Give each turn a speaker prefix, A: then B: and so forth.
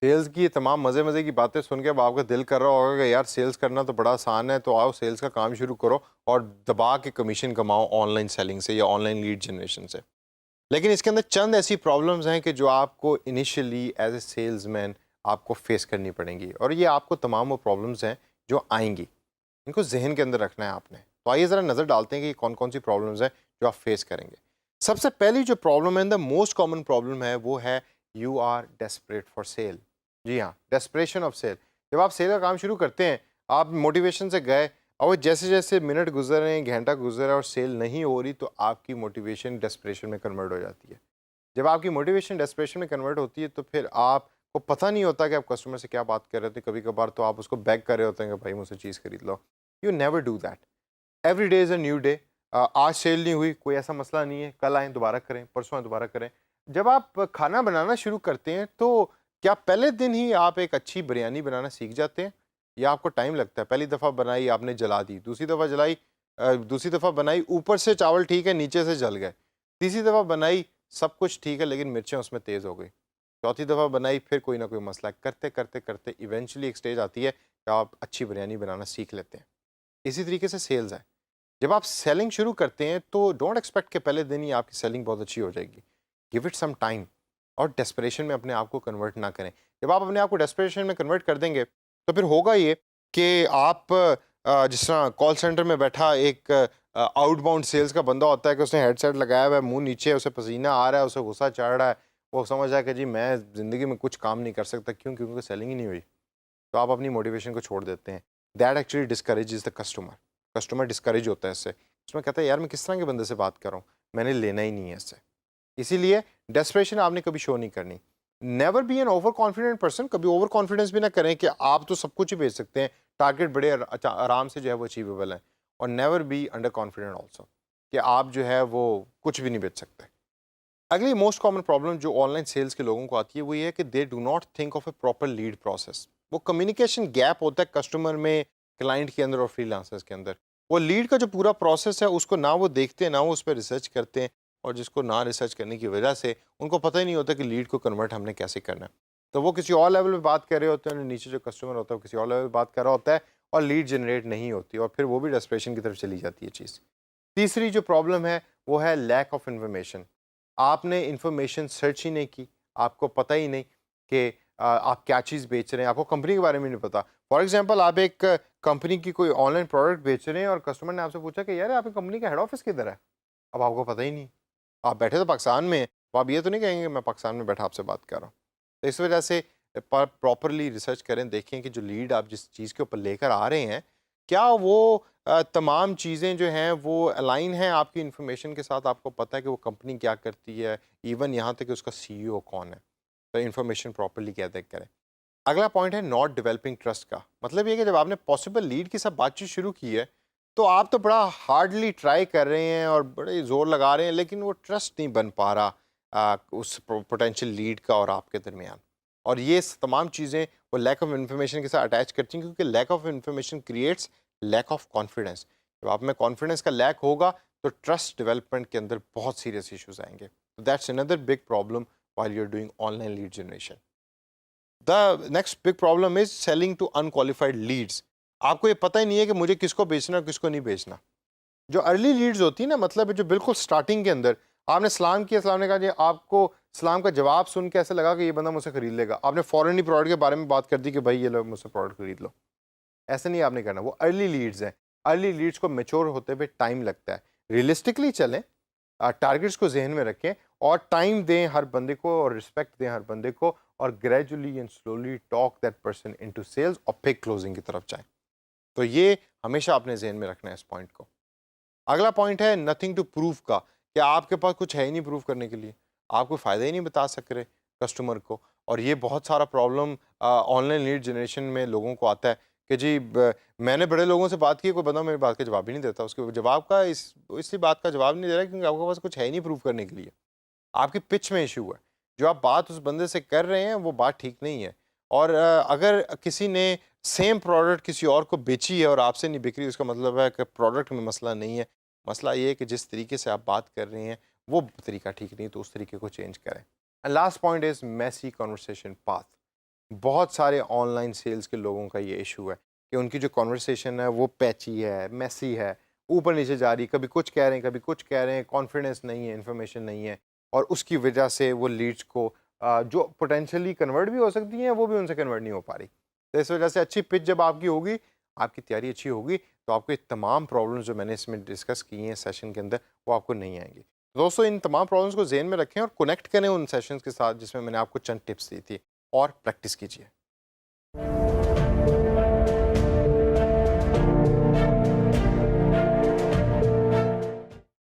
A: Sales की ये तमाम मज़े मज़े की बातें सुन के अब आपका दिल कर रहा होगा कि यार सेल्स करना तो बड़ा आसान है, तो आओ सेल्स का काम शुरू करो और दबा के कमीशन कमाओ ऑनलाइन सेलिंग से या ऑनलाइन लीड जनरेशन से। लेकिन इसके अंदर चंद ऐसी प्रॉब्लम्स हैं कि जो आपको इनिशियली एज ए सेल्समैन आपको फेस करनी पड़ेंगी, और ये आपको तमाम वो प्रॉब्लम्स हैं जो आएंगी, इनको जहन के अंदर रखना है आपने। तो आइए ज़रा नज़र डालते हैं कि कौन कौन सी प्रॉब्लम्स हैं जो आप फेस करेंगे। सबसे पहली जो प्रॉब्लम है, द मोस्ट कॉमन प्रॉब्लम है, वो है you are desperate for sale. जी हाँ, डेस्परेशन ऑफ सेल। जब आप सेल का काम शुरू करते हैं, आप मोटिवेशन से गए और जैसे जैसे मिनट गुजर रहे हैं, घंटा गुजर रहा है और सेल नहीं हो रही, तो आपकी मोटिवेशन डेस्परेशन में कन्वर्ट हो जाती है। जब आपकी मोटिवेशन डेस्परेशन में कन्वर्ट होती है, तो फिर आपको पता नहीं होता कि आप कस्टमर से क्या बात कर रहे थे। कभी कभार तो आप उसको बैक कर रहे होते हैं कि भाई मुझसे चीज़ खरीद लो। You never do that. Every day is a new day. आज सेल नहीं हुई, कोई ऐसा मसला नहीं है, कल आएँ दोबारा करें, परसों आएँ दोबारा करें। जब आप खाना बनाना शुरू करते हैं, तो क्या पहले दिन ही आप एक अच्छी बिरयानी बनाना सीख जाते हैं, या आपको टाइम लगता है? पहली दफ़ा बनाई आपने जला दी, दूसरी दफ़ा बनाई ऊपर से चावल ठीक है, नीचे से जल गए, तीसरी दफ़ा बनाई सब कुछ ठीक है लेकिन मिर्चें उसमें तेज़ हो गई, चौथी दफ़ा बनाई फिर कोई ना कोई मसला है। करते करते करते इवेंचुअली एक स्टेज आती है कि आप अच्छी बिरयानी बनाना सीख लेते हैं। इसी तरीके से सेल्स है। जब आप सेलिंग शुरू करते हैं, तो डोंट एक्सपेक्ट कि पहले दिन ही आपकी सेलिंग बहुत अच्छी हो जाएगी। गिव इट सम टाइम, और डेस्परेशन में अपने आप को कन्वर्ट ना करें। जब आप अपने आप को डेस्परेशन में कन्वर्ट कर देंगे, तो फिर होगा ये कि आप जिस तरह कॉल सेंटर में बैठा एक आउटबाउंड सेल्स का बंदा होता है कि उसने हेडसेट लगाया हुआ है, मुँह नीचे है, उसे पसीना आ रहा है, उसे गुस्सा चढ़ रहा है, वो समझ रहा है कि जी मैं ज़िंदगी में कुछ काम नहीं कर सकता। क्यों? क्योंकि सेलिंग ही नहीं हुई। तो आप अपनी मोटिवेशन को छोड़ देते हैं। That actually discourages the customer. Customer discourage होता है इससे। उसमें कहता है यार मैं किस तरह के बंदे से बात कर रहा हूँ, मैंने लेना ही नहीं है इससे। इसीलिए डेस्परेशन आपने कभी शो नहीं करनी। Never be an over confident person. कभी ओवर कॉन्फिडेंस भी ना करें कि आप तो सब कुछ ही बेच सकते हैं, टारगेट बड़े आराम से जो है वो अचीवेबल है। और never be under confident also, कि आप जो है वो कुछ भी नहीं बेच सकते। अगली मोस्ट कॉमन प्रॉब्लम जो ऑनलाइन सेल्स के लोगों को आती है, वो ये है कि they do not think of A proper lead process. वो कम्युनिकेशन गैप होता है कस्टमर में, क्लाइंट के अंदर और फ्रीलांसर्स के अंदर। वो लीड का जो पूरा प्रोसेस है उसको ना वो देखते हैं, ना वो उस पर रिसर्च करते हैं, और जिसको ना रिसर्च करने की वजह से उनको पता ही नहीं होता कि लीड को कन्वर्ट हमने कैसे करना है। तो वो किसी और लेवल पे बात कर रहे होते हैं, नीचे जो कस्टमर होता है वो किसी और लेवल पे बात कर रहा होता है, और लीड जनरेट नहीं होती, और फिर वो भी डेस्परेशन की तरफ चली जाती है चीज़। तीसरी जो प्रॉब्लम है, वो है लैक ऑफ इन्फॉर्मेशन। आपने इन्फॉर्मेशन सर्च ही नहीं की, आपको पता ही नहीं कि आप क्या चीज़ बेच रहे हैं, आपको कंपनी के बारे में नहीं पता। फॉर एग्जांपल आप एक कंपनी की कोई ऑनलाइन प्रोडक्ट बेच रहे हैं, और कस्टमर ने आपसे पूछा कि यार आपकी कंपनी का हेड ऑफिस किधर है? अब आपको पता ही नहीं। आप बैठे तो पाकिस्तान में हैं, तो आप ये तो नहीं कहेंगे मैं पाकिस्तान में बैठा आपसे बात कर रहा हूँ। तो इस वजह से प्रॉपरली रिसर्च करें, देखें कि जो लीड आप जिस चीज़ के ऊपर लेकर आ रहे हैं, क्या वो तमाम चीज़ें जो हैं वो अलाइन हैं आपकी इन्फॉर्मेशन के साथ। आपको पता है कि वो कंपनी क्या करती है, इवन यहाँ तक कि उसका सीईओ कौन है। तो इन्फॉर्मेशन प्रॉपरली गैदर करें। अगला पॉइंट है नॉट डेवलपिंग ट्रस्ट का। मतलब ये कि जब आपने पॉसिबल लीड के साथ बातचीत शुरू की है, तो आप तो बड़ा हार्डली ट्राई कर रहे हैं और बड़े ज़ोर लगा रहे हैं, लेकिन वो ट्रस्ट नहीं बन पा रहा उस पोटेंशियल लीड का और आपके दरमियान। और ये तमाम चीज़ें वो लैक ऑफ इन्फॉर्मेशन के साथ अटैच करती हैं, क्योंकि lack of information creates lack of confidence. जब आप में कॉन्फिडेंस का लैक होगा, तो ट्रस्ट डेवलपमेंट के अंदर बहुत सीरियस इश्यूज आएंगे। That's another big problem while you are doing online lead generation. The next big problem is selling to unqualified leads. आपको ये पता ही नहीं है कि मुझे किसको बेचना और किसको नहीं बेचना। जो अर्ली लीड्स होती है ना, मतलब जो बिल्कुल स्टार्टिंग के अंदर आपने सलाम किया, सलाम ने कहा जी आपको सलाम का जवाब सुन के ऐसा लगा कि ये बंदा मुझसे खरीद लेगा, आपने फ़ौरन ही प्रोडक्ट के बारे में बात कर दी कि भाई ये लो मुझसे प्रोडक्ट खरीद लो। ऐसा नहीं आपने करना। वो अर्ली लीड्स हैं। अर्ली लीड्स को मैच्योर होते हुए टाइम लगता है। रियलिस्टिकली चलें, टारगेट्स को जहन में रखें, और टाइम दें हर बंदे को, और रिस्पेक्ट दें हर बंदे को, और gradually and slowly talk that person into sales, और फिर क्लोजिंग की तरफ जाएं। तो ये हमेशा अपने जहन में रखना है इस पॉइंट को। अगला पॉइंट है नथिंग टू प्रूव का, कि आपके पास कुछ है ही नहीं प्रूव करने के लिए, आप कोई फ़ायदा ही नहीं बता सक रहे कस्टमर को। और ये बहुत सारा प्रॉब्लम ऑनलाइन लीड जनरेशन में लोगों को आता है कि जी मैंने बड़े लोगों से बात की, कोई बंदा मेरी बात का जवाब ही नहीं देता। उसके जवाब का इसी बात का जवाब नहीं दे रहा क्योंकि आपके पास कुछ है ही नहीं प्रूव करने के लिए। आपकी पिच में इशू है। जो आप बात उस बंदे से कर रहे हैं वो बात ठीक नहीं है। और अगर किसी ने सेम प्रोडक्ट किसी और को बेची है और आपसे नहीं बिक रही, उसका मतलब है कि प्रोडक्ट में मसला नहीं है। मसला ये है कि जिस तरीके से आप बात कर रहे हैं वो तरीका ठीक नहीं, तो उस तरीके को चेंज करें। And last point is messy conversation path. बहुत सारे ऑनलाइन सेल्स के लोगों का ये इशू है कि उनकी जो कॉन्वर्सेशन है वो पैची है, मेसी है, ऊपर नीचे जा रही, कभी कुछ कह रहे हैं, कभी कुछ कह रहे हैं, कॉन्फिडेंस नहीं है, इन्फॉर्मेशन नहीं है, और उसकी वजह से वो लीड्स को जो पोटेंशियली कन्वर्ट भी हो सकती हैं वो भी उनसे कन्वर्ट नहीं हो पा रही। तो इस वजह से अच्छी पिच जब आपकी होगी, आपकी तैयारी अच्छी होगी, तो आपको ये तमाम प्रॉब्लम्स जो मैंने इसमें डिस्कस की हैं सेशन के अंदर, वो आपको नहीं आएंगी। तो दोस्तों, इन तमाम प्रॉब्लम्स को ज़हन में रखें और कनेक्ट करें उन सेशंस के साथ जिसमें मैंने आपको चंद टिप्स दी थी, और प्रैक्टिस कीजिए।